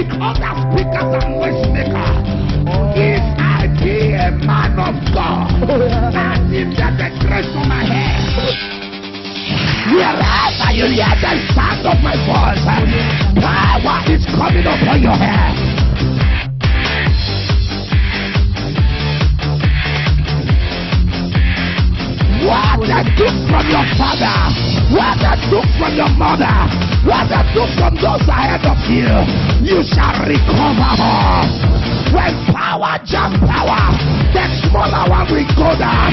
like other speakers and noisemaker. If I be a man of God, and if there's a grace on my head, wherever you hear the sound of my voice, power is coming upon your head. What they took from your father, what they took from your mother, what they took from those ahead of you, you shall recover all. When power jump power, the smaller one will go down.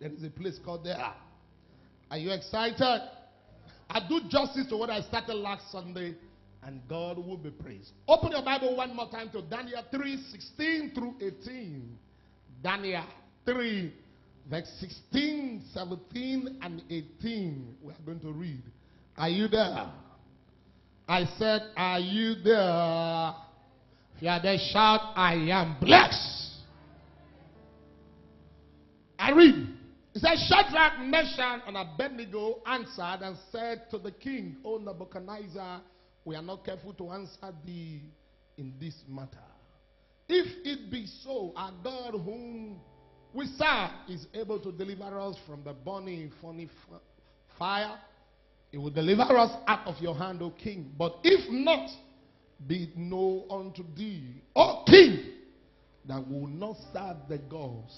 There is a place called there. Are you excited? I do justice to what I started last Sunday, and God will be praised. Open your Bible one more time to Daniel 3:16 through 18. Daniel 3, verse 16, 17, and 18. We are going to read. Are you there? I said, are you there? If you are there, shout, I am blessed. I read. It says, Shadrach, Meshach, and Abednego answered and said to the king, O Nebuchadnezzar, we are not careful to answer thee in this matter. If it be so, our God whom we serve is able to deliver us from the burning fire. He will deliver us out of your hand, O king. But if not, be it known unto thee, O king, that we will not serve the gods,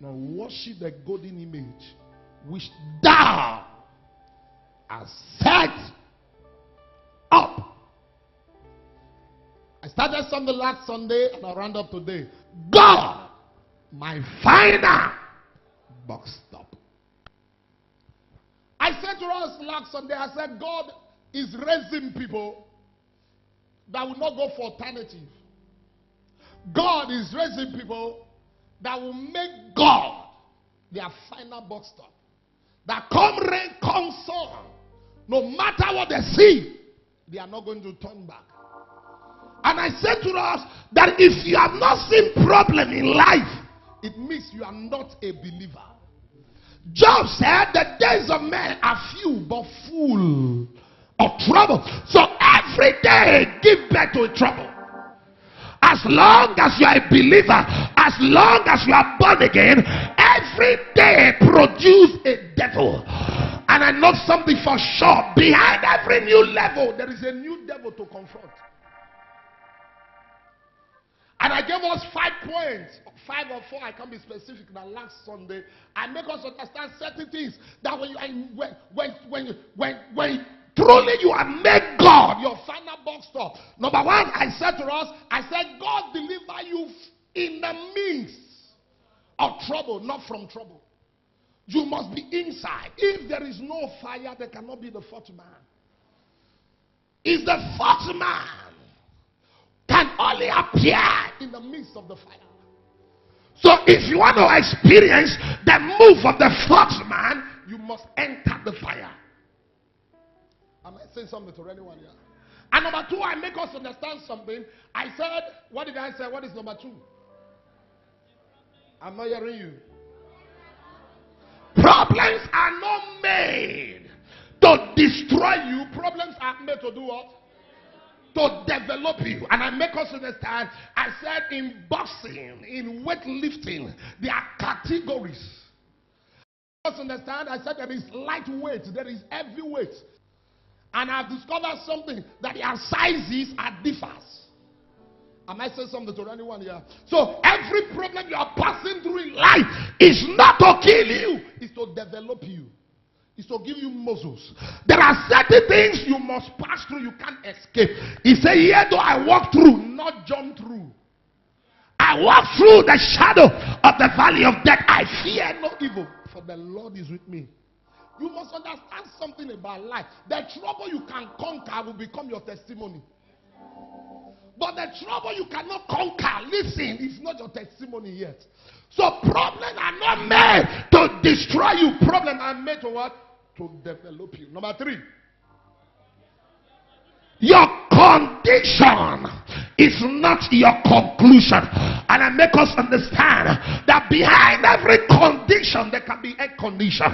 nor worship the golden image which thou hast set up. I started something last Sunday and I round up today. God, my final box stop. I said to us last Sunday, I said God is raising people that will not go for alternative. God is raising people that will make God their final box stop. That come rain, come sun, no matter what they see, they are not going to turn back. And I said to us that if you have not seen problem in life, it means you are not a believer. Job said the days of men are few but full of trouble. So every day give birth to a trouble. As long as you are a believer, as long as you are born again, every day produce a devil. And I know something for sure. Behind every new level, there is a new devil to confront. And I gave us 5 points, 5 or 4, I can't be specific, that last Sunday. I make us understand certain things that when truly you have made God your final box stop. Number 1, I said to us, I said God deliver you in the midst of trouble, not from trouble. You must be inside. If there is no fire, there cannot be the fourth man. It's the fourth man can only appear in the midst of the fire. So if you want to experience the move of the fourth man, you must enter the fire. Am I saying something to anyone here? And number 2, I make us understand something. I said, what did I say? What is number 2? I'm not hearing you. Problems are not made to destroy you. Problems are made to do what? To develop you. And I make us understand, I said in boxing, in weightlifting, there are categories. Us understand, I said there is lightweight, there is heavyweight. And I've discovered something, that their sizes are differs. Am I saying something to anyone here? So every problem you are passing through in life is not to kill you, it's to develop you. Is to give you muscles. There are certain things you must pass through, you can't escape. He said, here do I walk through, not jump through. I walk through the shadow of the valley of death. I fear no evil, for the Lord is with me. You must understand something about life. The trouble you can conquer will become your testimony. But the trouble you cannot conquer, listen, it's not your testimony yet. So problems are not made to destroy you. Problems are made to what? To develop you. Number 3. Your condition is not your conclusion. And I make us understand that behind every condition there can be a condition.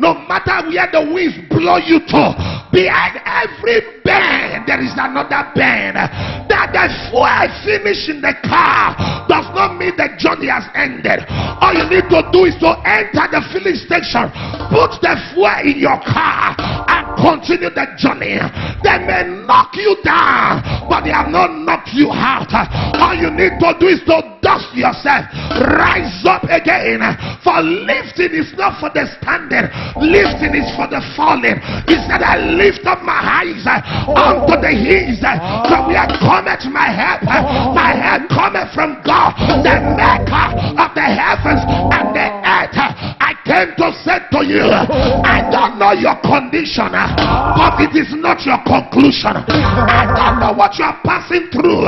No matter where the winds blow you to, behind every bend there is another bend. That the fuel finish in the car does not mean the journey has ended. All you need to do is to enter the filling station, put the fuel in your car, and continue the journey. They may knock you down, but they have not knocked you out. All you need to do is to dust yourself, rise up again. For lifting is not for the standing, lifting is for the falling. He said, I lift up my eyes unto the hills, from where cometh my help. My help cometh from God, the maker of the heavens and the earth. I came to say to you, I don't know your condition, but it is not your conclusion. I don't know what you are passing through.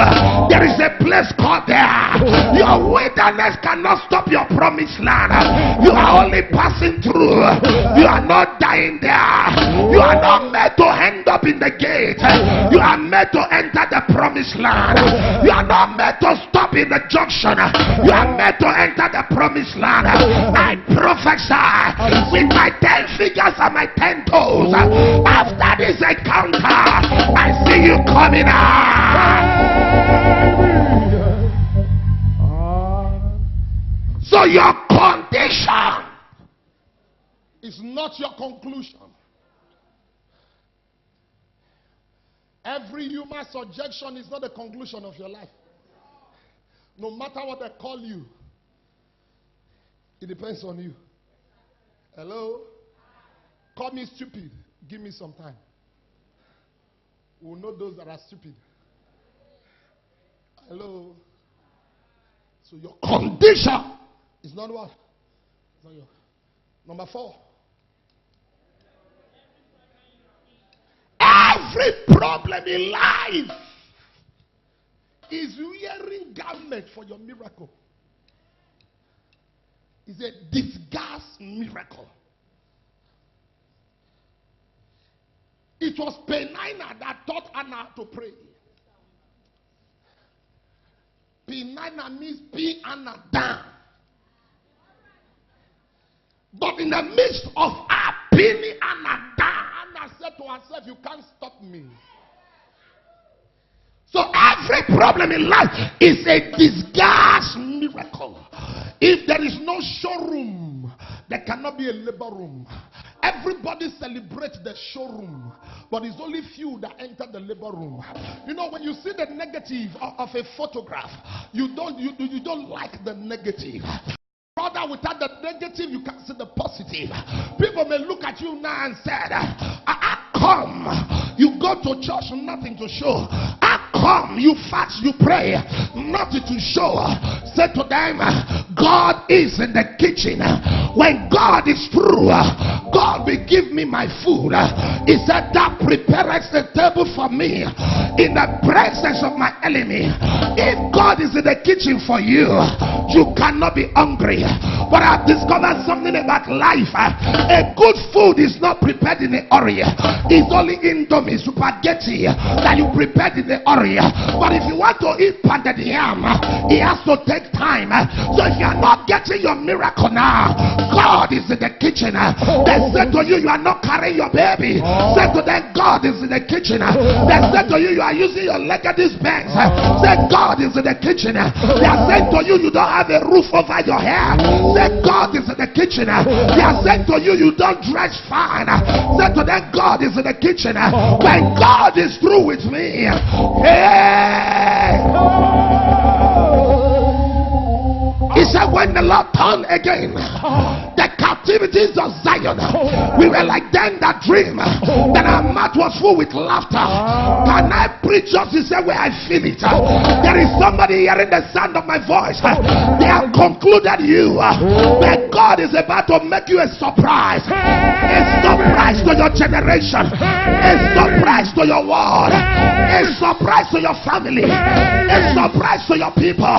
There is a place called there. Your wilderness cannot stop your promised land. You are only passing through. You are not dying there. You are not meant to end up in the gate. You are meant to enter the promised land. You are not meant to stop in the junction. You are meant to enter the promised land. I prophesy with my 10 fingers and my 10 toes. After this encounter, I see you coming out. So your condition is not your conclusion. Every human subjection is not the conclusion of your life. No matter what they call you, it depends on you. Hello? Call me stupid. Give me some time. We'll know those that are stupid. Hello? So your condition is not what? It's not your. Number 4. Every problem in life is wearing garment for your miracle. It's a disguised miracle. It was Penina that taught Anna to pray. Penina means pin Anna down. But in the midst of her pinning Anna down, Anna said to herself, you can't stop me. So every problem in life is a disguised miracle. If there is no showroom, there cannot be a labor room. Everybody celebrates the showroom, but it's only few that enter the labor room. You know, when you see the negative of a photograph, you don't like the negative. Brother, without the negative, you can see the positive. People may look at you now and say, how come you go to church, nothing to show? How come you fast, you pray, nothing to show? Say to them, God is in the kitchen. When God is through, God will give me my food. He said, that prepares the table for me in the presence of my enemy. If God is in the kitchen for you, you cannot be hungry. But I've discovered something about life. A good food is not prepared in a hurry. It's only Indomie, spaghetti that you prepared in a hurry. But if you want to eat pounded yam, it has to take time. So if you are not getting your miracle now, God is in the kitchen. They said to you, you are not carrying your baby. Say to them, God is in the kitchen. They said to you, you are using your leg at this bench. Say, God is in the kitchen. They are saying to you, you don't have a roof over your head. Say, God is in the kitchen. They are saying to you, you don't dress fine. Say to them, God is in the kitchen. When God is through with me, hey! He said, when the Lord turned again the captivities of Zion, we were like them that dream. Then our mouth was full with laughter. Can I preach just to say where I feel it? There is somebody hearing the sound of my voice. They have concluded you, but God is about to make you a surprise. A surprise to your generation. A surprise to your world. A surprise to your family. A surprise to your people.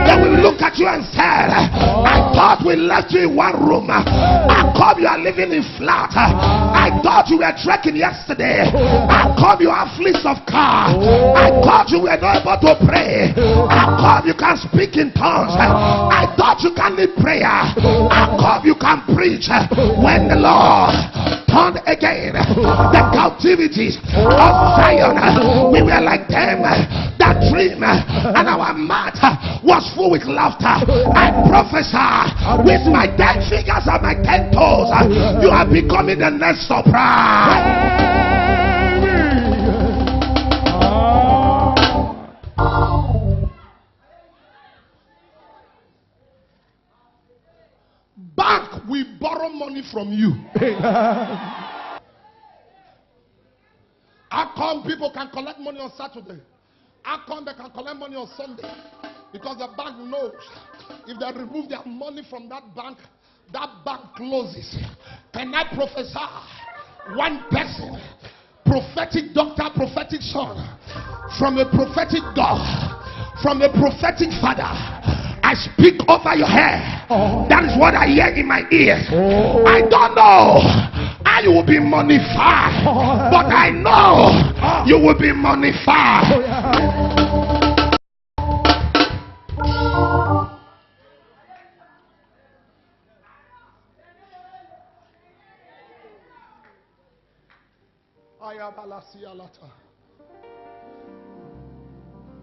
They will look at you and say, I thought we left you in one room. How come you are living in flat? I thought you were trekking yesterday. How come you have fleets of car? I thought you were not able to pray. How come you can speak in tongues? I thought you can lead prayer. How come you can preach? When the Lord turned again the captivities of Zion, we were like them that dream, and our mouth was full with laughter. I prophesy with my 10 fingers and my 10 toes, you are becoming the next surprise. Bank, we borrow money from you. How come people can collect money on Saturday? How come they can collect money on Sunday? Because the bank knows if they remove their money from that bank closes. Can I prophesy? One person, prophetic doctor, prophetic son, from a prophetic God, from a prophetic father, I speak over your hair. That is what I hear in my ears. I don't know how you will be moneyfied, but I know you will be moneyfied.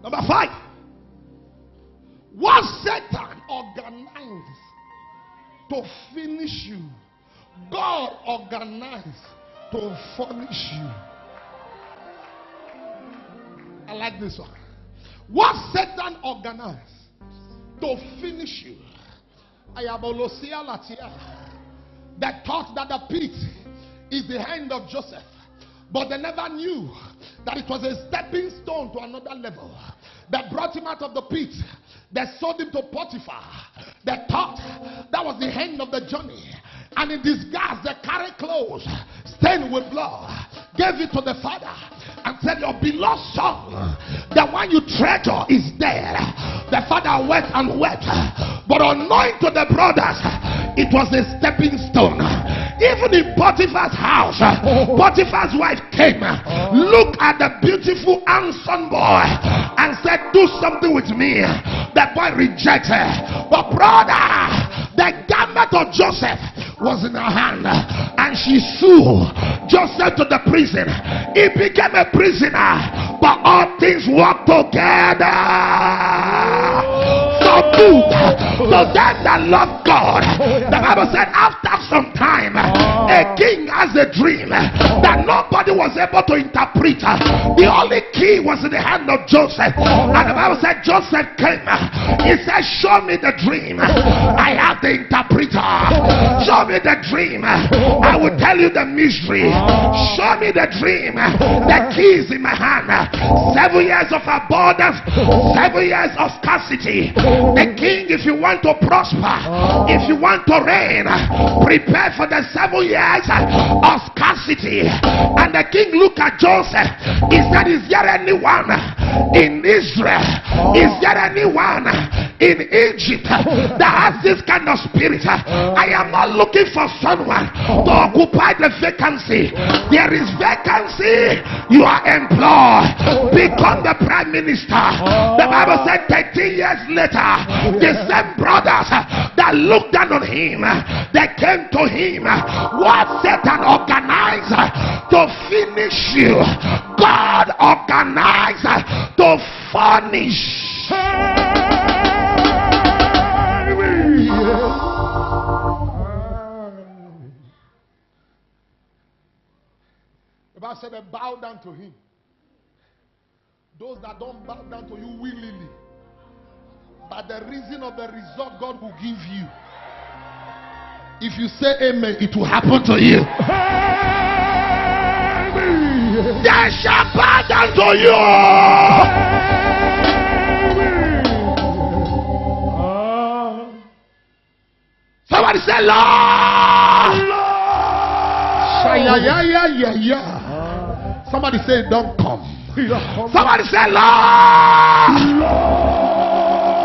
Number 5. What Satan organized to finish you, God organized to furnish you. I like this one. What Satan organized to finish you. I am Olosia Latia. That thought that the pit is the hand of Joseph, but they never knew that it was a stepping stone to another level. That brought him out of the pit. They sold him to Potiphar. They thought that was the end of the journey. And in disguise, they carried clothes stained with blood, gave it to the father, and said, your beloved son, the one you treasure, is dead. The father wept and wept, but unknowing to the brothers, it was a stepping stone. Even in Potiphar's house, Potiphar's wife came, looked at the beautiful handsome boy, and said, do something with me. The boy rejected. But brother, the garment of Joseph was in her hand, and she sued Joseph to the prison. He became a prisoner, but all things work together for good to them that love God. The Bible said after some time, a king has a dream that nobody was able to interpret. The only key was in the hand of Joseph, and the Bible said Joseph came. He said, show me the dream. I have the interpreter. Show me the dream. I will tell you the mystery. Show me the dream. The key is in my hand. 7 years of abundance, 7 years of scarcity. The king, if you want to prosper, if you want to reign, prepare for the 7 years of scarcity. And the king looked at Joseph. He said, is there anyone in Israel? Is there anyone in Egypt that has this kind of spirit? I am not looking for someone to occupy the vacancy. There is vacancy. You are employed. Become the prime minister. The Bible said 13 years later, the same brothers that looked down on him, they came to him. What Satan organized to finish you, God organized to furnish. The Bible said they bow down to him. Those that don't bow down to you willingly, by the reason of the result God will give you. If you say amen, it will happen to you. They shall bow down to you. Somebody say, Lord. Lord. Somebody say, don't come. Somebody say, Lord.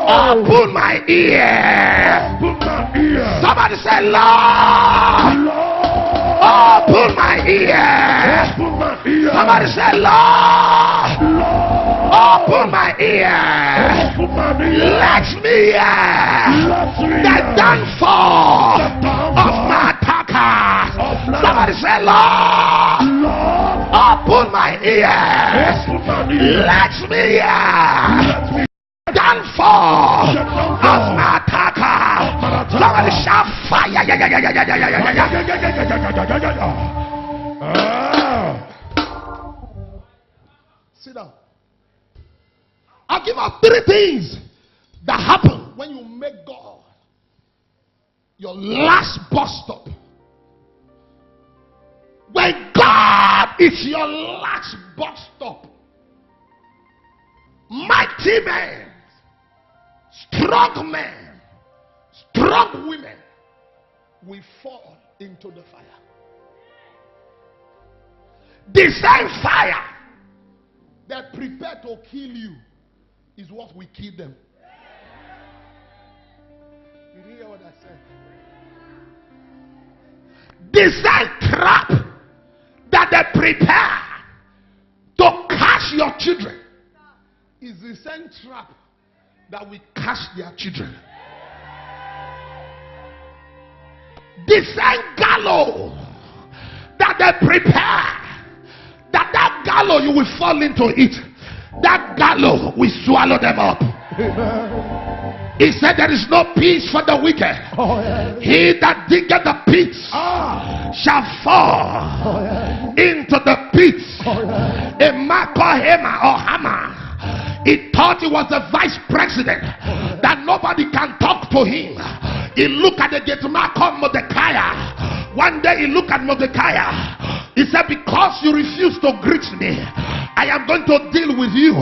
Open my ear. Open my ear. Somebody say, Lord. Lord. Open my ear. Open my ear. Somebody say, Lord. Lord. Open my ear. Open my ear. Let me hear Let me the hear downfall the downfall of my attackers. of my- Somebody say, Lord. Lord. Open my ear. Open my ear. Let me hear Let me downfall the downfall of my attacker. Somebody shout fire. Yeah, yeah, yeah, yeah, yeah, yeah, yeah, yeah, yeah. Sit down. I'll give out 3 things that happen when you make God your last bus stop. When God is your last bus stop, mighty men, strong men, strong women will fall into the fire. The same fire that prepared to kill you is what will kill them. You didn't hear what I said? The same trap that they prepare to catch your children is the same trap that will catch their children. The same gallows that they prepare, that gallows you will fall into it, that gallows will swallow them up. He said there is no peace for the wicked. He that diggeth the pits shall fall into the pits. A man called Hema or Hammer, he thought he was the vice president, that nobody can talk to him. He looked at the gate man called Mordecai. One day he looked at Mordecai. He said, because you refuse to greet me, I am going to deal with you.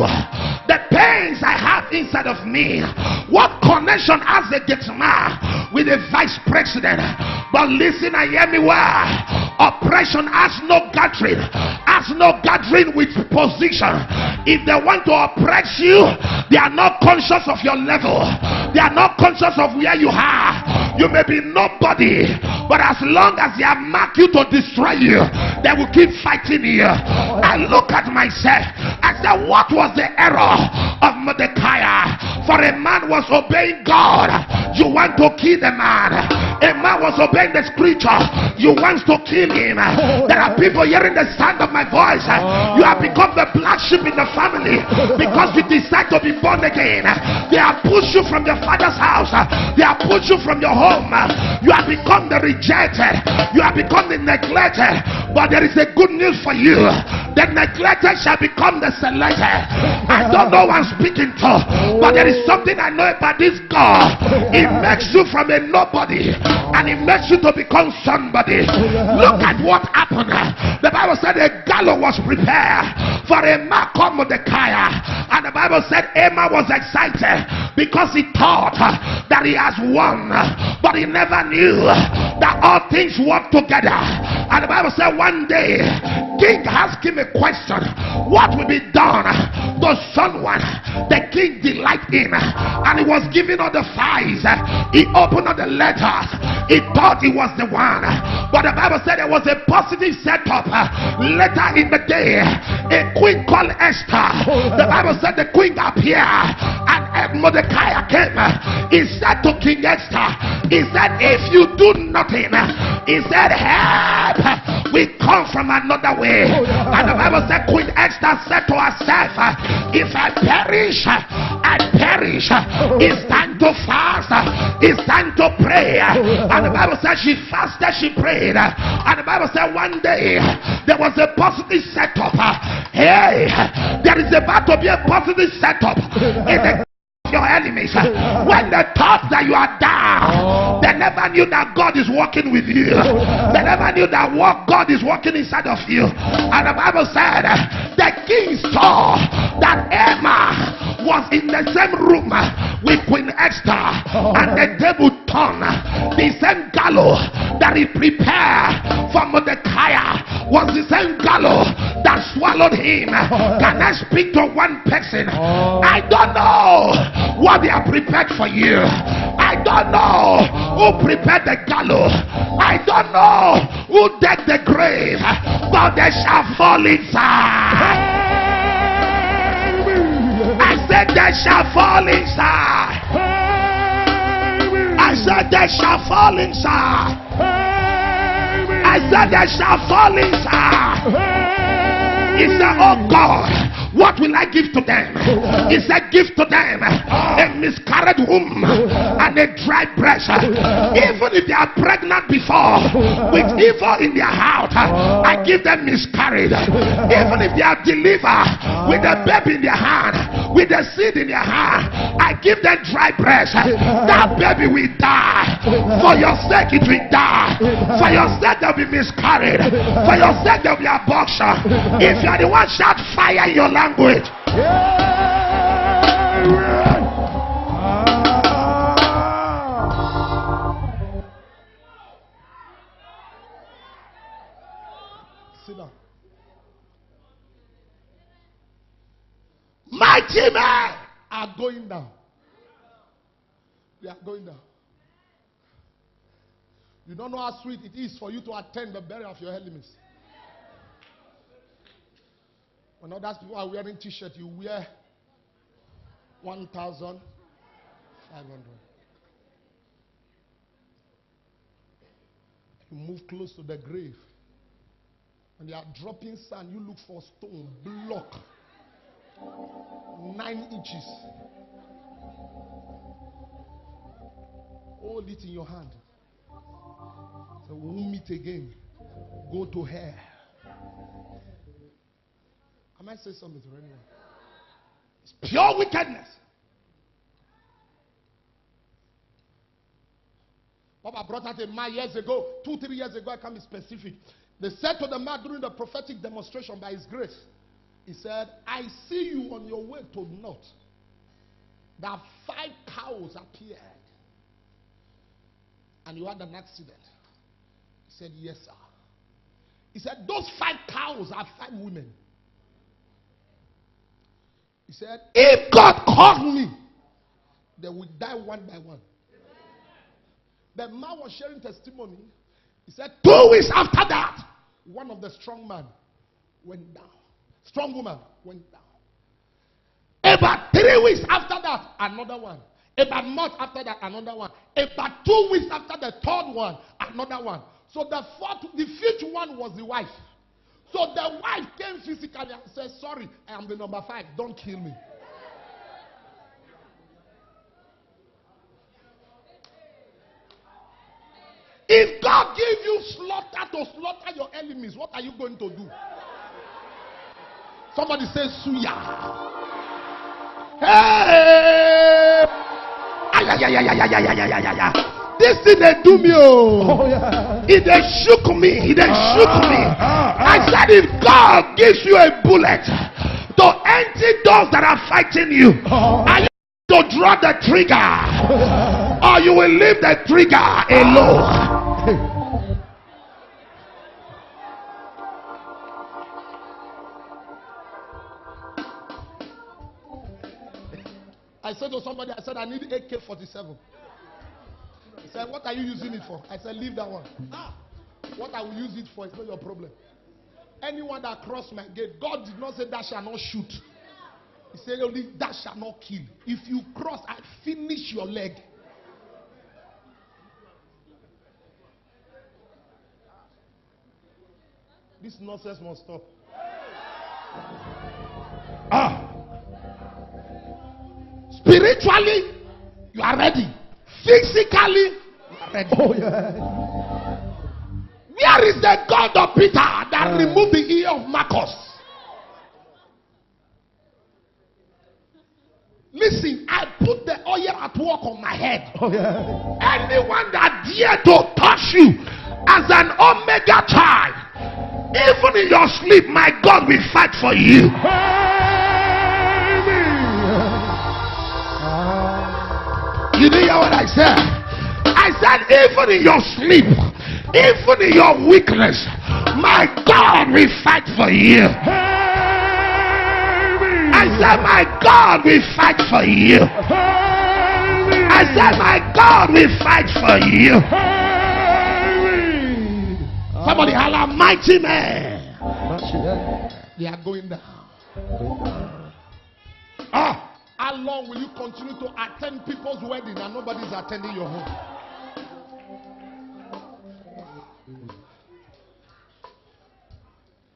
The pains I have inside of me. What connection has the gate man with the vice president? But listen and hear me well. Oppression has no gathering. Has no gathering with position. If they want to oppress you, they are not conscious of your level. They are not conscious of where you are. You may be nobody, but as long as they have marked you to destroy you, they will keep fighting you. I look at myself. I said, what was the error of Mordecai? For a man was obeying God, you want to kill the man. A man was obeying the scripture, you want to kill him. There are people hearing the sound of my voice. You have become the black sheep in the family because you decide to be born again. They have pushed you from your father's house. They have pushed you from your home. You have become the rejected. You have become the neglected. But there is a good news for you. The neglected shall become the selected. I don't know who I'm speaking to, but there is something I know about this God. It makes you from a nobody and it makes you to become somebody. Look at what happened. The Bible said a gallows was prepared for a man called Mordecai, and the Bible said Haman was excited because he thought that he has won, but he never knew that all things work together. And the Bible said one day king asked him a question, what will be done to someone the king delight in? And he was giving all the files. He opened all the letters. He thought he was the one, but the Bible said there was a positive setup. Later in the day, a queen called Esther, the Bible said the queen appeared, and Mordecai came. He said to King Esther, he said, if you do nothing, he said, help we come from another way. And the Bible said Queen Esther said to herself, if I perish, I perish. It's time to fast. It's time to pray. And the Bible said she fasted, she prayed. And the Bible said one day there was a positive setup. Hey, there is about to be a positive setup in the your enemies. When they thought that you are down, they never knew that God is working with you. They never knew that what God is working inside of you. And the Bible said the king saw that Haman was in the same room with Queen Esther, and the table turned. The same gallows that he prepared for Mordecai was the same gallows that swallowed him. Can I speak to one person? I don't know what they are prepared for you. I don't know who prepared the gallows. I don't know who dug the grave, but they shall fall inside. I said they shall fall inside. I said they shall fall inside. I said they shall fall inside. He said, oh God, what will I give to them? He said, give to them a miscarried womb and a dry breast. Even if they are pregnant before with evil in their heart, I give them miscarried. Even if they are delivered with a baby in their hand, with a seed in their hand, I give them dry breast. That baby will die. For your sake it will die. For your sake there will be miscarried. For your sake there will be abortion. If you are the one, shout fire in your language. Sit down. Mighty men are going down. They are going down. You don't know how sweet it is for you to attend the burial of your enemies. When other people are wearing t-shirt, you wear 1,500. You move close to the grave. When they are dropping sand, you look for stone, block, 9 inches. Hold it in your hand. So we'll meet again. Go to hell. I might say something to anyone. It's pure wickedness. Papa brought out a man years ago, 2-3 years ago. I can't be specific. They said to the man during the prophetic demonstration by his grace, he said, I see you on your way to north. That 5 cows appeared. And you had an accident. He said, yes, sir. He said, those 5 cows are 5 women. He said, if God called me, they will die one by one. The man was sharing testimony. He said, 2 weeks after that, one of the strong men went down. Strong woman went down. About 3 weeks after that, another one. About a month after that, another one. About 2 weeks after the third one, another one. So the 5th one was the wife. So the wife came physically and said, sorry, I am the number 5. Don't kill me. If God gives you slaughter to slaughter your enemies, what are you going to do? Somebody say, suya. Hey! This thing they do me. Oh, yeah. It they shook me. It they shook me. I said, if God gives you a bullet to empty those that are fighting you, are you to draw the trigger, or you will leave the trigger alone? I said to somebody, I said, I need AK-47. He said, what are you using it for? I said, leave that one. What I will use it for is not your problem. Anyone that crossed my gate, God did not say that shall not shoot. He said only that shall not kill. If you cross, I finish your leg. This nonsense must stop. Spiritually, you are ready. Physically, you are ready. Oh, yeah. Where is the God of Peter that removed the ear of Marcus? Listen, I put the oil at work on my head. Oh, yeah. Anyone that dare to touch you as an omega child, even in your sleep, my God will fight for you. You didn't hear what I said? I said, even in your sleep, even in your weakness, my God will fight for you. I said, my God will fight for you. I said, my God will fight for you. Somebody holler, mighty man. They are going down. How long will you continue to attend people's wedding and nobody's attending your home?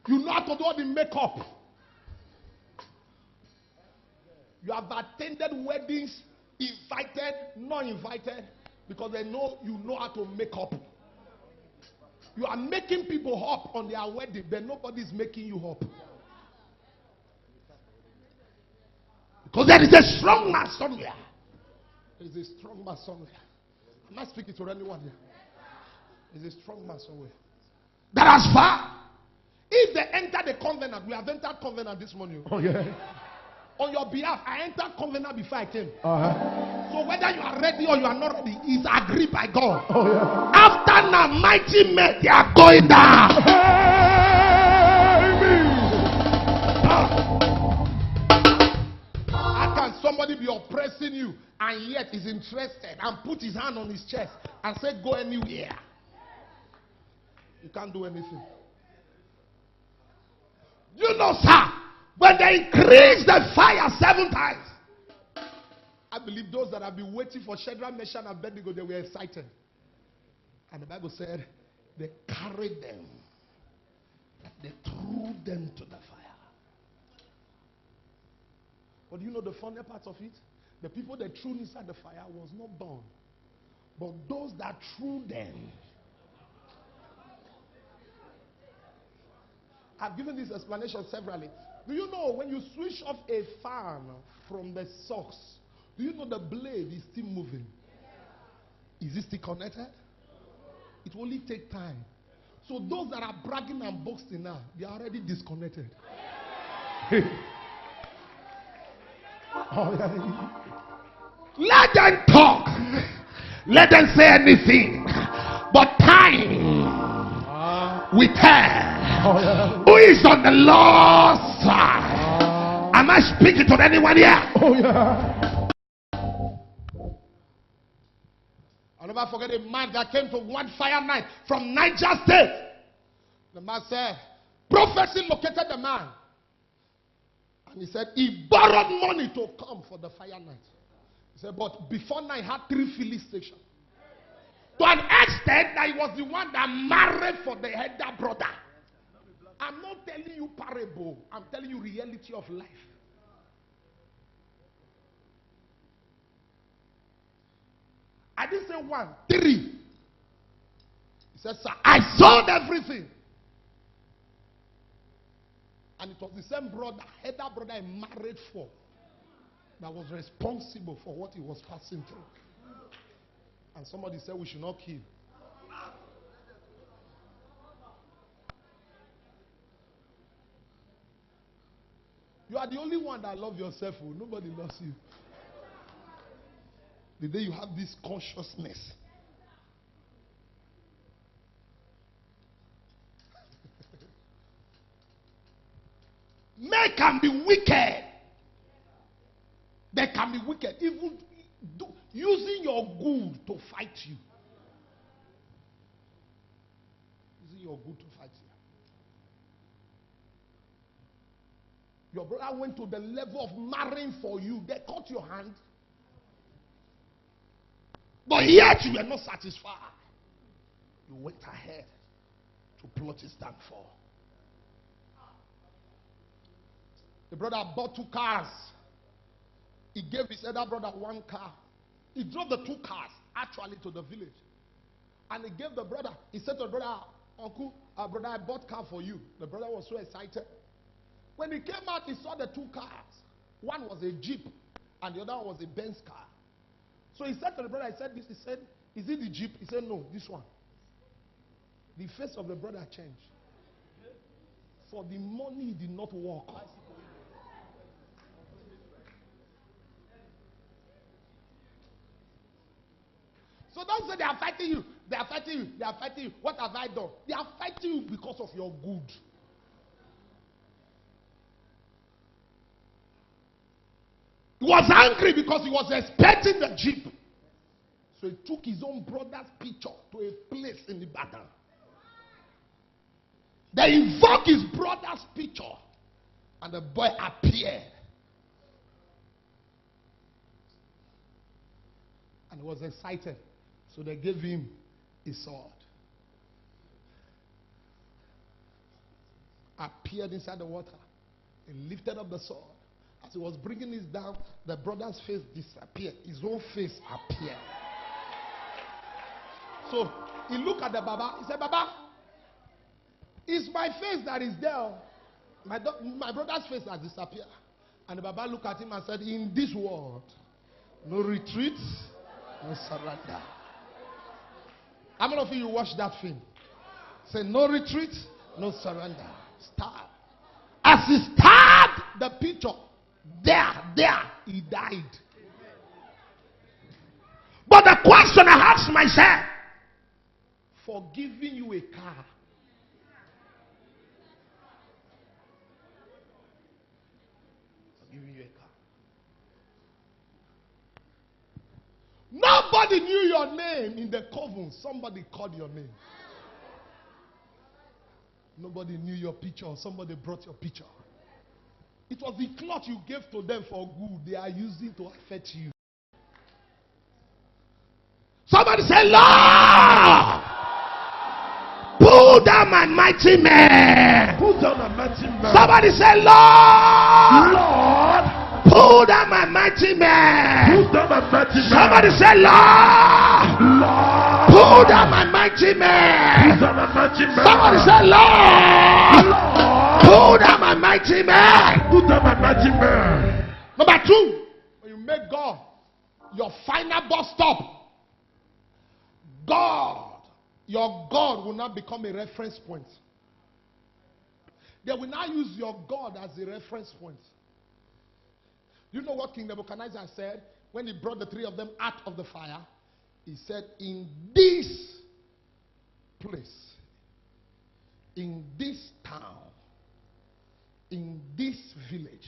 You know how to do all the makeup. You have attended weddings, invited, not invited, because they know you know how to make up. You are making people up on their wedding, but nobody's making you up. Because there is a strong man somewhere. There is a strong man somewhere. I'm not speaking to anyone here. There is a strong man somewhere. That as far, if they enter the covenant, we have entered covenant this morning. Oh, yeah. On your behalf, I entered covenant before I came. So whether you are ready or you are not ready, it's agreed by God. Oh, yeah. After now, mighty men, they are going down. How can somebody be oppressing you and yet is interested and put his hand on his chest and say, go anywhere? You can't do anything. You know, sir, when they increase the fire 7 times, I believe those that have been waiting for Shadrach, Meshach, and Abednego, they were excited. And the Bible said they carried them. They threw them to the fire. But you know the funny part of it? The people that threw inside the fire was not burned. But those that threw them. I've given this explanation severally. Do you know when you switch off a fan from the source, do you know the blade is still moving? Is it still connected? It will only take time. So those that are bragging and boasting now, they are already disconnected. Let them talk. Let them say anything. But time will tell. Who is on the Lord's side? Am I speaking to anyone here? Oh, yeah. I'll never forget a man that came to one fire night from Niger State. The man said, prophecy located the man. And he said, he borrowed money to come for the fire night. He said, but before night, he had 3 filling stations. To an extent that he was the one that married for the elder brother. I'm not telling you parable. I'm telling you reality of life. I didn't say 1, 3. He said, sir, I sold everything. And it was the same brother, elder brother I married for, that was responsible for what he was passing through. And somebody said we should not kill. You are the only one that loves yourself. Nobody loves you. The day you have this consciousness. Men can be wicked. They can be wicked. Even using your good to fight you. Using your good to fight you. Your brother went to the level of marrying for you. They cut your hand. But yet you were not satisfied. You went ahead to plot his downfall. The brother bought 2 cars. He gave his other brother 1 car. He drove the 2 cars actually to the village. And he gave the brother, he said to the brother, uncle, brother, I bought car for you. The brother was so excited. When he came out, he saw the 2 cars. One was a Jeep and the other one was a Benz car. So he said to the brother, he said, is it the Jeep? He said, no, this one. The face of the brother changed. For the money, he did not walk. say they are fighting you. They are fighting you. They are fighting you. What have I done? They are fighting you because of your good. He was angry because he was expecting the jeep. So he took his own brother's picture to a place in Ibadan. They invoked his brother's picture. And the boy appeared. And he was excited. So they gave him a sword. Appeared inside the water. He lifted up the sword. As he was bringing this down, the brother's face disappeared. His own face appeared. So he looked at the Baba. He said, Baba, it's my face that is there. My brother's face has disappeared. And the Baba looked at him and said, in this world, no retreat, no surrender. How many of you watched that film? Say, no retreat, no surrender. Stab. As he stabbed the picture, there, he died. But the question I asked myself, for giving you a car, giving you a car. Nobody knew your name in the coven. Somebody called your name. Nobody knew your picture. Somebody brought your picture. It was the cloth you gave to them for good. They are using to affect you. Somebody say, Lord, pull down my mighty man. Pull down my mighty man. Somebody say, Lord, Lord, pull down my mighty man. pull down my mighty man. Somebody say, Lord, Lord, pull down my mighty man. pull down my mighty man. Somebody say, Lord, Lord, pull down my mighty man. pull down my mighty man. Number two, when you make God your final bus stop, God, your God will not become a reference point. They will not use your God as a reference point. You know what King Nebuchadnezzar said when he brought the three of them out of the fire? He said, in this place, in this town, in this village,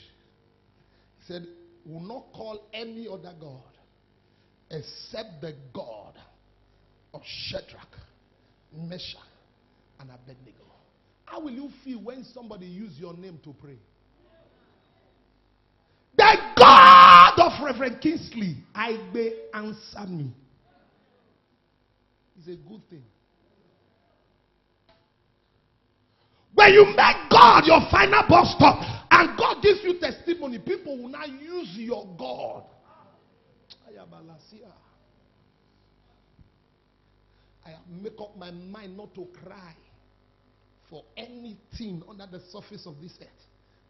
he said, will not call any other God except the God of Shadrach, Meshach, and Abednego. How will you feel when somebody uses your name to pray? The God of Rev Kingsley AIGBE answer me. It's a good thing. When you make God your final bus stop and God gives you testimony, people will now use your God. I have made up my mind not to cry for anything under the surface of this earth.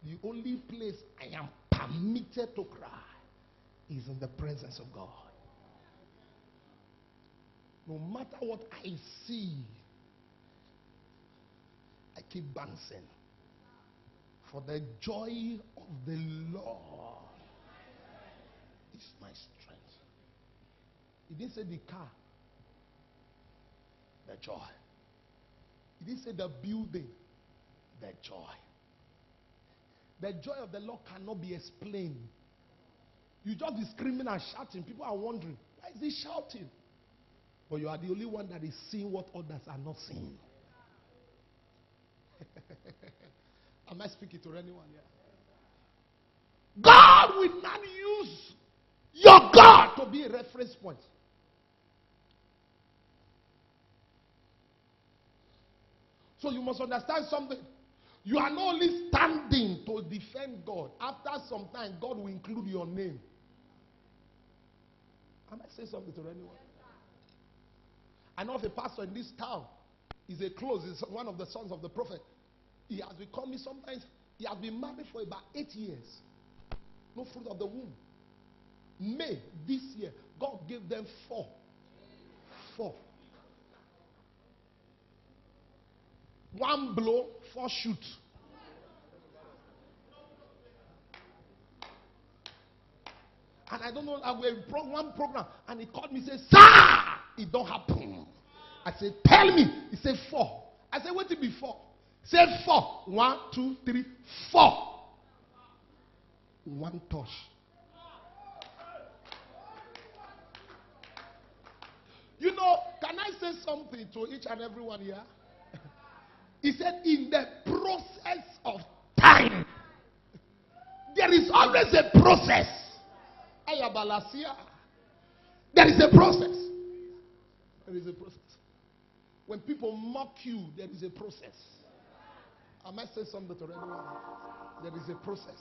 The only place I am permitted to cry is in the presence of God. No matter what I see, I keep bouncing. For the joy of the Lord is my strength. He didn't say the car, the joy. He didn't say the building, the joy. The joy of the Lord cannot be explained. You just be screaming and shouting. People are wondering, why is he shouting? But you are the only one that is seeing what others are not seeing. Am I speaking to anyone here? God will not use your God to be a reference point. So you must understand something. You are not only standing to defend God. After some time, God will include your name. Am I saying something to anyone? I know of a pastor in this town. He's a close. He's one of the sons of the prophet. He has become me sometimes. He has been married for about 8 years. No fruit of the womb. May this year, God gave them 4. 4. 1 blow, 4 shoot. And I don't know, I will one program, and he called me and said, Sir, it don't happen. I said, tell me. He said, 4. I said, what it be 4? He said, 4. 1, 2, 3, 4. One touch. You know, can I say something to each and everyone here? He said, in the process of time, there is always a process. There is a process. There is a process. When people mock you, there is a process. I might say something to everyone. There is a process.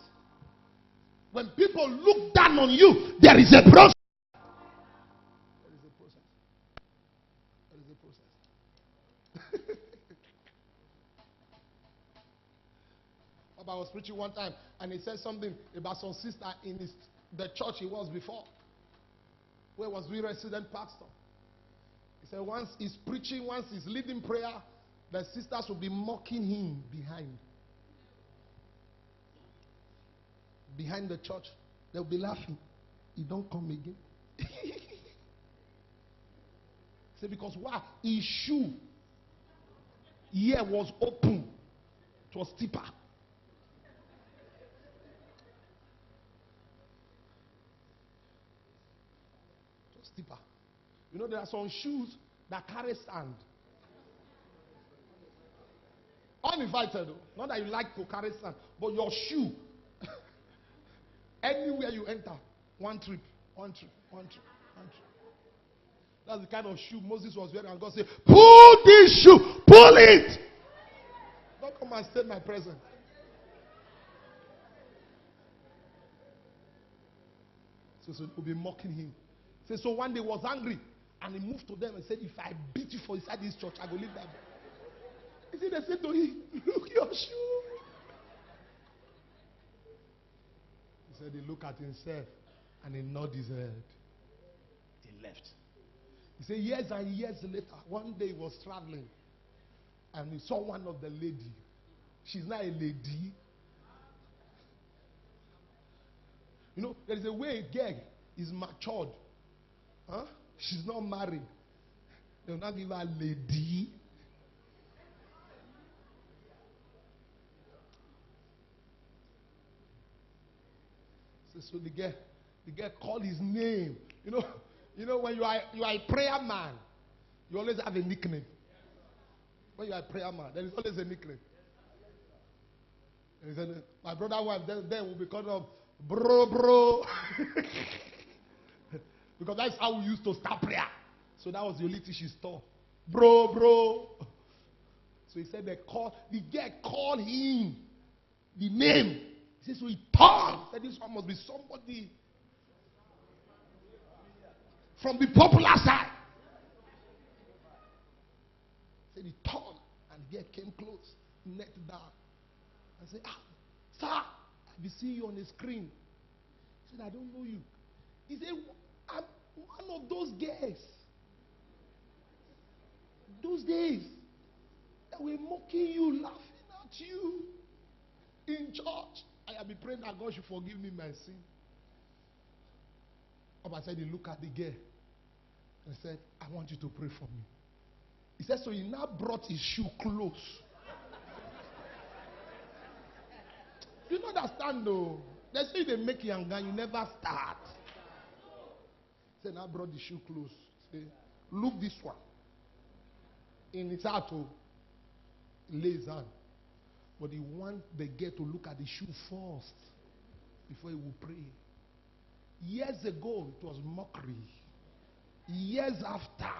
When people look down on you, there is a process. There is a process. There is a process. Papa was preaching one time and he said something about some sister in the church he was before, where was we resident pastor. He said once he's preaching, once he's leading prayer, the sisters will be mocking him behind the church. They'll be laughing. He don't come again. Say, because why? His shoe here was open. It was deeper. It was deeper. You know, there are some shoes that carry sand. Uninvited, though. Not that you like to carry sand, but your shoe, anywhere you enter, one trip. That's the kind of shoe Moses was wearing, and God said, pull this shoe, pull it. Don't come and stay in my presence. So we'll be mocking him. So one day he was angry, and he moved to them and said, if I beat you for inside this church, I will leave that. He said, they said to him, look your shoe. He said he looked at himself and he nodded his head. He left. He said years and years later, one day he was traveling and he saw one of the lady. She's not a lady. You know, there is a way a girl is matured. Huh? She's not married. They will not give her a lady. So the girl called his name. You know when you are a prayer man, you always have a nickname. When you are a prayer man, there is always a nickname. And he said, my brother wife then will be called up bro. Because that's how we used to start prayer. So that was the only thing she saw. Bro. So he said the girl called him the name. He said, so he turned. He said, this one must be somebody from the popular side. He said, he turned and the girl came close, neck down. I said, sir, I be seeing you on the screen. He said, I don't know you. He said, I'm one of those girls. Those days that were mocking you, laughing at you in church. I have been praying that God should forgive me my sin. Papa said he looked at the girl and said, I want you to pray for me. He said, so he now brought his shoe close. You don't understand though. They say they make you young, you never start. He said, now brought the shoe close. Say, look this one. In his heart, lay his hand. But he wants the girl to look at the shoe first before he will pray. Years ago, it was mockery. Years after,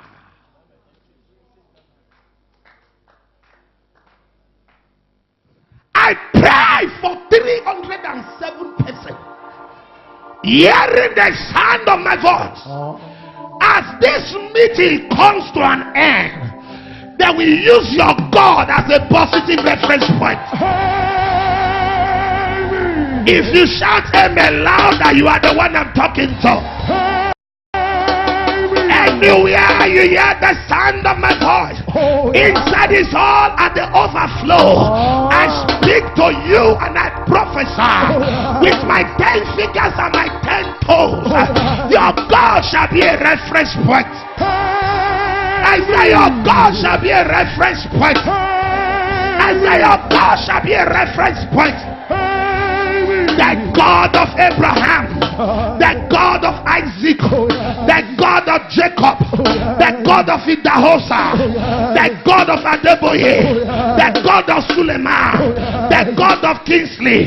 I pray for 307 persons hearing the sound of my voice. As this meeting comes to an end, that we use your God as a positive reference point. If you shout amen louder, you are the one I'm talking to. Anywhere you hear the sound of my voice, inside is all at the overflow. I speak to you and I prophesy with my 10 fingers and my 10 toes. Your God shall be a reference point. I say your God shall be a reference point. I say your God shall be a reference point. The God of Abraham, the God of Isaac, the God of Jacob, the God of Idahosa, the God of Adeboye, the God of Suleman, the God of Kingsley.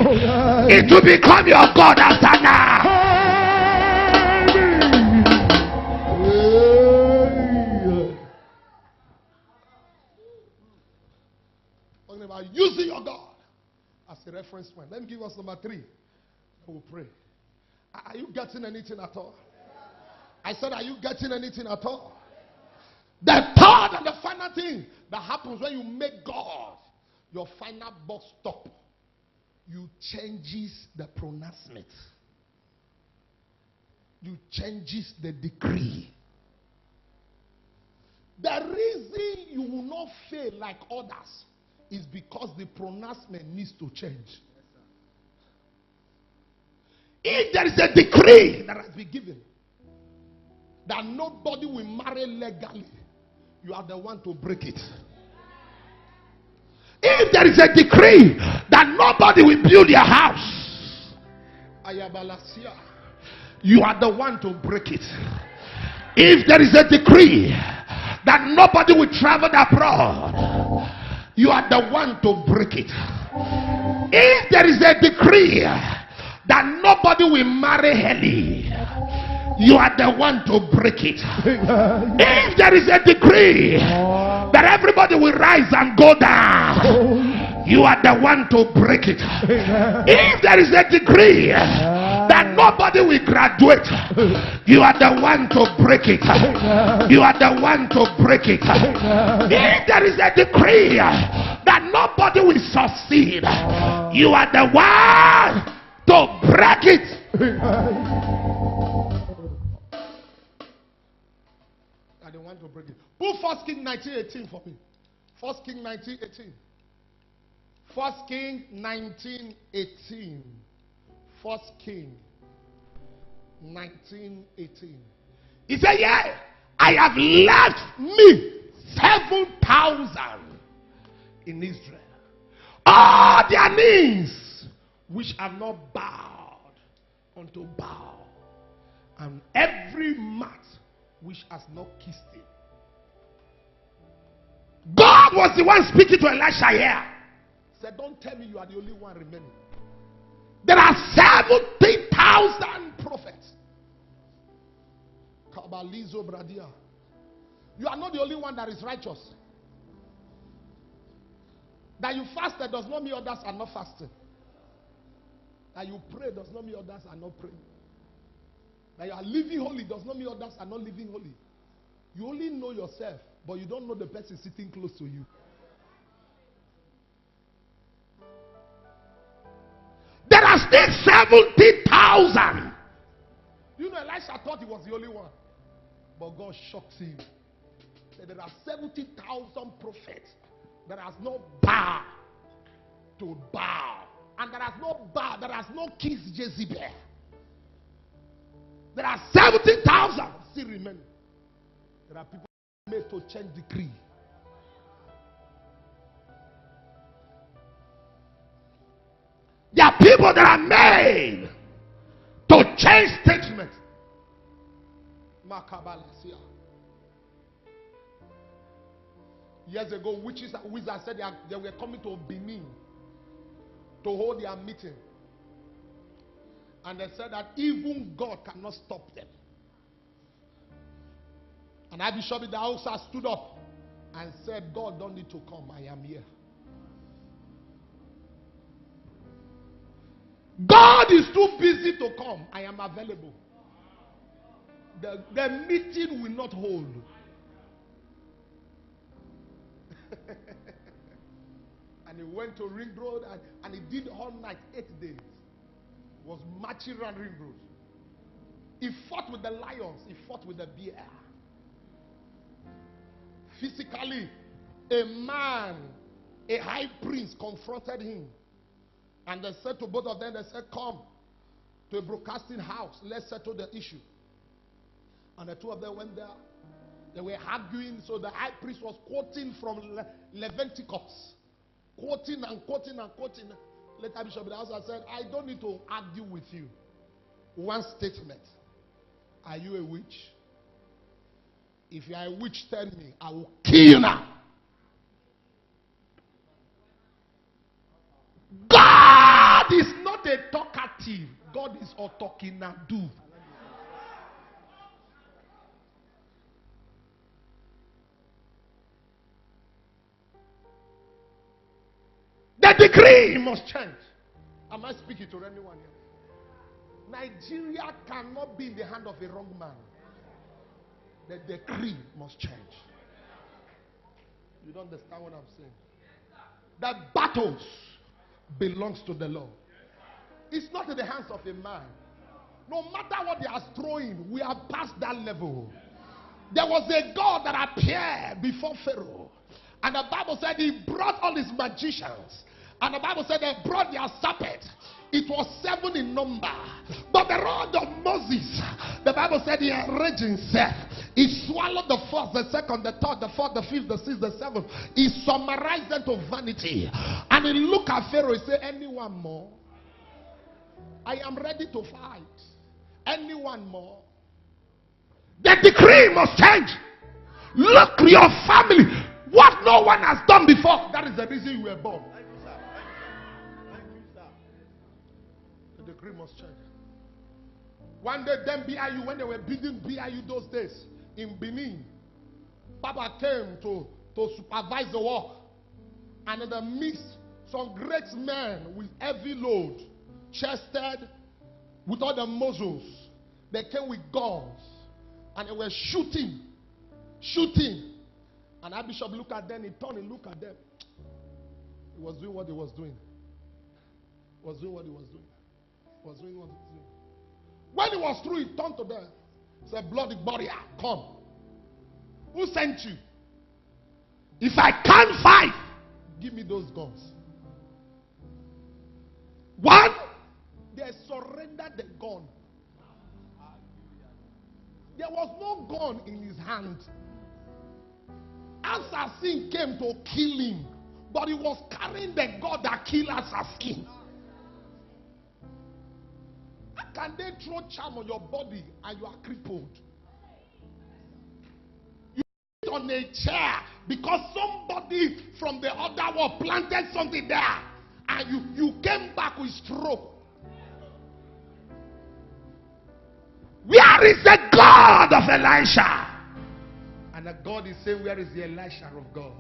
It will become your God after now. Talking about using your God as a reference point. Let me give us number 3. We'll pray. Are you getting anything at all? I said, are you getting anything at all? The third and the final thing that happens when you make God your final bus stop, you changes the pronouncement. You changes the decree. The reason you will not fail like others is because the pronouncement needs to change. If there is a decree that has been given that nobody will marry legally, you are the one to break it. If there is a decree that nobody will build your house, you are the one to break it. If there is a decree that nobody will travel abroad, you are the one to break it. If there is a decree that nobody will marry early, you are the one to break it. If there is a decree that everybody will rise and go down, you are the one to break it. If there is a decree that nobody will graduate, you are the one to break it. You are the one to break it. If there is a decree that nobody will succeed, you are the one to break it. I don't want to break it. Put 1 King 19:18 for me. 1 King 19:18. 1 King 19:18. 1 King 19:18. He said, yeah, I have left me 7,000 in Israel. All their knees which have not bowed unto Baal, and every mat which has not kissed him. God was the one speaking to Elisha here. He said, don't tell me you are the only one remaining. There are 70,000 prophets. Kabalizo Bradia. You are not the only one that is righteous. That you fasted does not mean others are not fasting. That you pray does not mean others are not praying. That you are living holy does not mean others are not living holy. You only know yourself, but you don't know the person sitting close to you. There are still 70,000. You know, Elisha thought he was the only one. But God shocks him. Said there are 70,000 prophets that has no bow to bow. And there has no bow, there has no kiss Jezebel. There are 70,000 still remaining. There are people made to change decree. There are people that are made to change statement. Years ago, witches and wizards said they were coming to Benin to hold their meeting. And they said that even God cannot stop them. And Bishop Idahosa stood up and said, God don't need to come, I am here. God is too busy to come, I am available. The meeting will not hold. And he went to Ring Road and he did all night, 8 days. Was marching around Ring Road. He fought with the lions, he fought with the bear. Physically, a man, a high priest confronted him. And they said to both of them, they said, come to a broadcasting house, let's settle the issue. And the two of them went there. They were arguing, so the high priest was quoting from Leviticus. Quoting and quoting and quoting. Later Bishop Dawson said, I don't need to argue with you. One statement. Are you a witch? If you are a witch, tell me. I will kill you now. God is not a talkative. God is a talking and do. The decree must change. Am I speaking to anyone here? Nigeria cannot be in the hand of a wrong man. The decree must change. You don't understand what I'm saying? The battles belongs to the Lord. It's not in the hands of a man. No matter what they are throwing, we are past that level. There was a God that appeared before Pharaoh. And the Bible said he brought all his magicians. And the Bible said they brought their serpent. It was 7 in number. But the rod of Moses, the Bible said he enraged himself. He swallowed the first, the second, the third, the fourth, the fifth, the sixth, the seventh. He summarized them to vanity. And he looked at Pharaoh and said, anyone more? I am ready to fight. Anyone more? The decree must change. Look to your family. What no one has done before. That is the reason you were born. The decree must change. One day, then BIU, when they were building BIU those days in Benin, Baba came to supervise the work. And in the midst, some great men with heavy load, chested, with all the muzzles, they came with guns. And they were shooting. And our bishop looked at them, he turned and looked at them. He was doing what he was doing. When he was doing. When he was through, he turned to them. He said, bloody warrior, come. Who sent you? If I can't fight, give me those guns. One, they surrendered the gun. There was no gun in his hand. Assassin came to kill him, but he was carrying the God that killed assassin. How can they throw charm on your body and you are crippled? You sit on a chair because somebody from the other world planted something there, and you came back with stroke. Where is the God of Elisha? And the God is saying, where is the Elisha of God?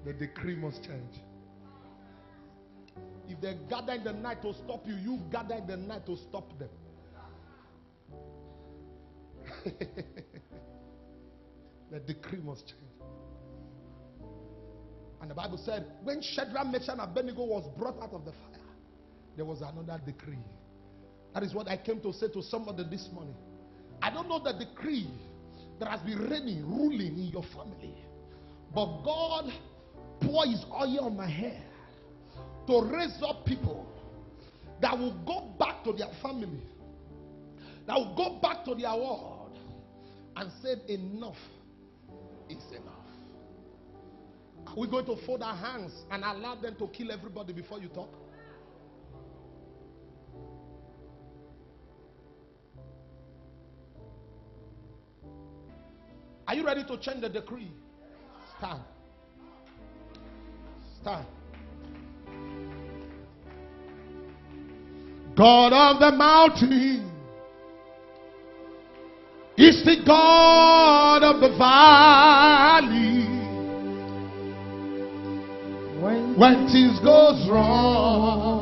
The decree must change. If they gather in the night to stop you, you gather in the night to stop them. The decree must change. And the Bible said, when Shadrach, Meshach, and Abednego was brought out of the fire, there was another decree. That is what I came to say to somebody this morning. I don't know the decree that has been reigning, ruling in your family. But God poured his oil on my head to raise up people that will go back to their family, that will go back to their world and say, enough is enough. Are we going to fold our hands and allow them to kill everybody before you talk? Are you ready to change the decree? Stand. Stand. God of the mountain is the God of the valley. When things goes wrong,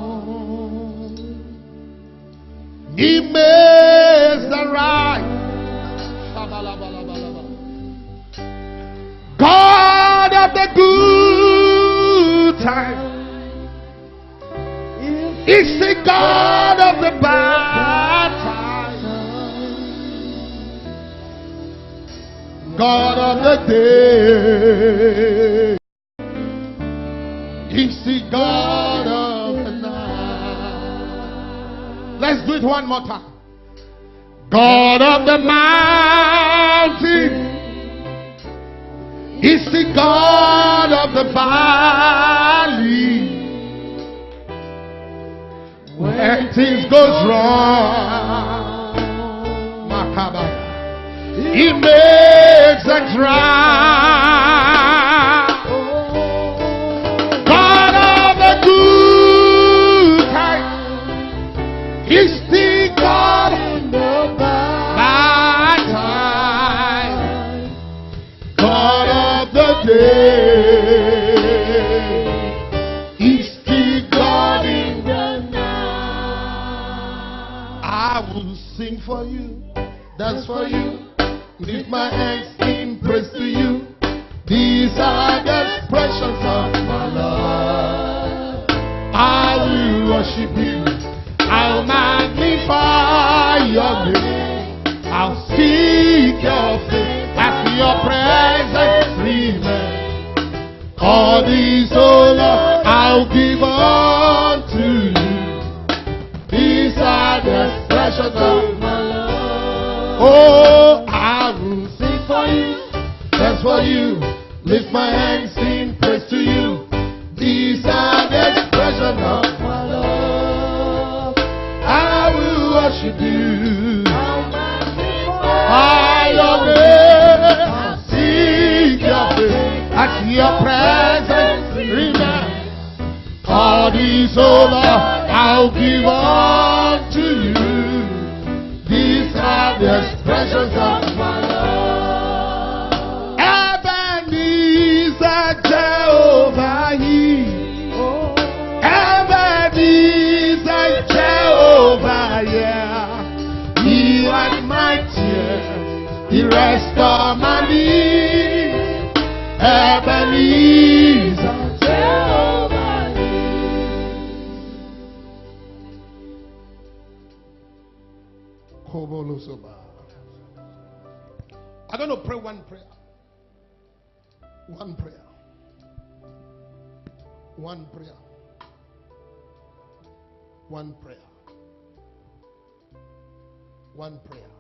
he makes the right. God of the good time is the God of the bad time. God of the day is the God of the night. Let's do it one more time. God of the mountain. He's the God of the valley. When things goes wrong, He makes a dry. God of the good times. He's the God in the bad times. God of the day. He's the God in the night. I will sing for you, dance for you, lift my hands in praise to you. These are the expressions of my love. I will worship you. I'll magnify your name. I'll seek your face as your presence remains. All these, oh Lord, I'll give unto you. These are the expressions of my love. Oh, I will sing for you, dance for you, lift my hands in praise to you. These are the expressions of my love. I will worship you. I'll your name. I'll seek your face at your presence remains. All these, oh Lord, I'll give unto you. These are the expressions of my love. Ebenezer, Jehovah, Ebenezer, Jehovah, yeah. He was my tears, He restored my needs. Ebenezer, Jehovah. I'm going to pray one prayer. One prayer. One prayer. One prayer. One prayer.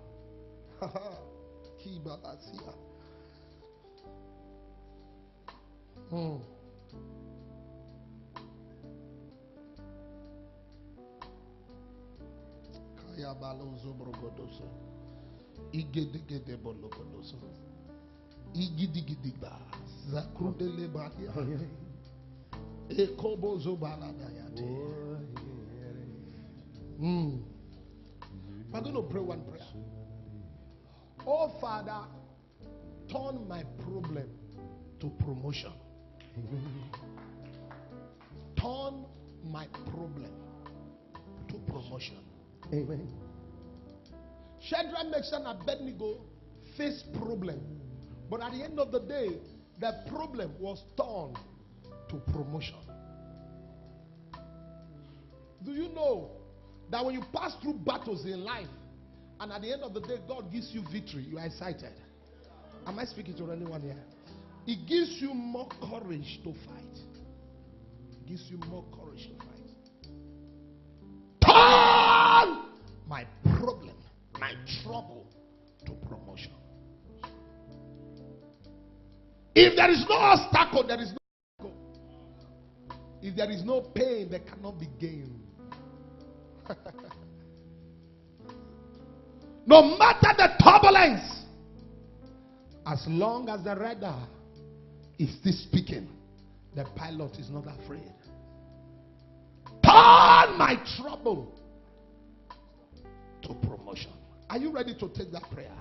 We're going to pray one prayer. Oh Father, turn my problem to promotion. Turn my problem to promotion. Amen. Shadrach, Meshach, and Abednego faced problem, but at the end of the day, the problem was turned to promotion. Do you know that when you pass through battles in life, and at the end of the day, God gives you victory, you are excited? Am I speaking to anyone here? It gives you more courage to fight. It gives you more courage to fight. Turn my problem, my trouble, to promotion. If there is no obstacle, there is no obstacle. If there is no pain, there cannot be gain. No matter the turbulence, as long as the radar is still speaking, the pilot is not afraid. Turn my trouble to promotion. Are you ready to take that prayer?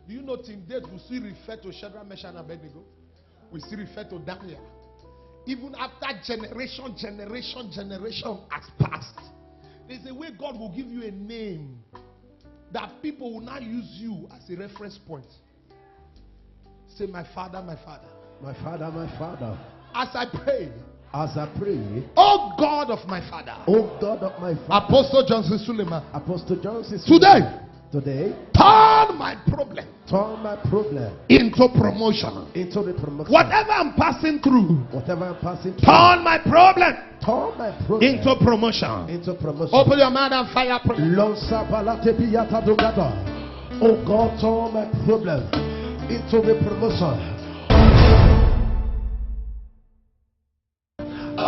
Do you know till date we still refer to Shadrach, Meshach, and Abednego? We still refer to Daniel. Even after generation has passed, there's a way God will give you a name that people will now use you as a reference point. Say, my Father, my Father. My Father, my Father. As I pray. Oh God of my Father. Oh God of my Father. Apostle Johnson SULEMAN. Apostle Johnson Today. Today. Turn my problem Turn my problem into promotion. into the promotion. Whatever I'm passing through, Whatever I'm passing through. turn my problem Turn my problem into promotion. into promotion. Open your mouth and fire prayer. Oh God, turn my problem into the promotion.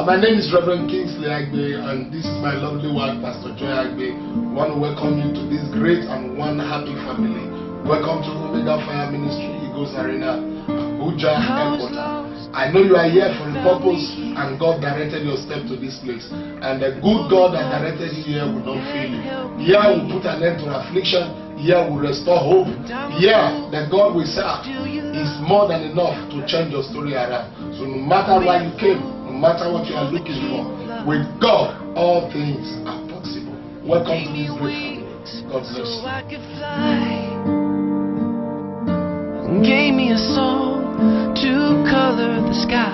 My name is Rev Kingsley AIGBE, and this is my lovely wife, Pastor Joy AIGBE. I want to welcome you to this great and one happy family. Welcome to Omega Fire Ministry, Eagles Arena, Abuja Airport. I know you are here for a purpose, and God directed your step to this place. And the good God that directed you here will not fail you. Here will put an end to affliction. Here will restore hope. Here, the God we serve is more than enough to change your story around. So no matter why you came, no matter what you are looking for, with God, all things are possible. Welcome to this great family. God bless you. Gave me a song to color the sky.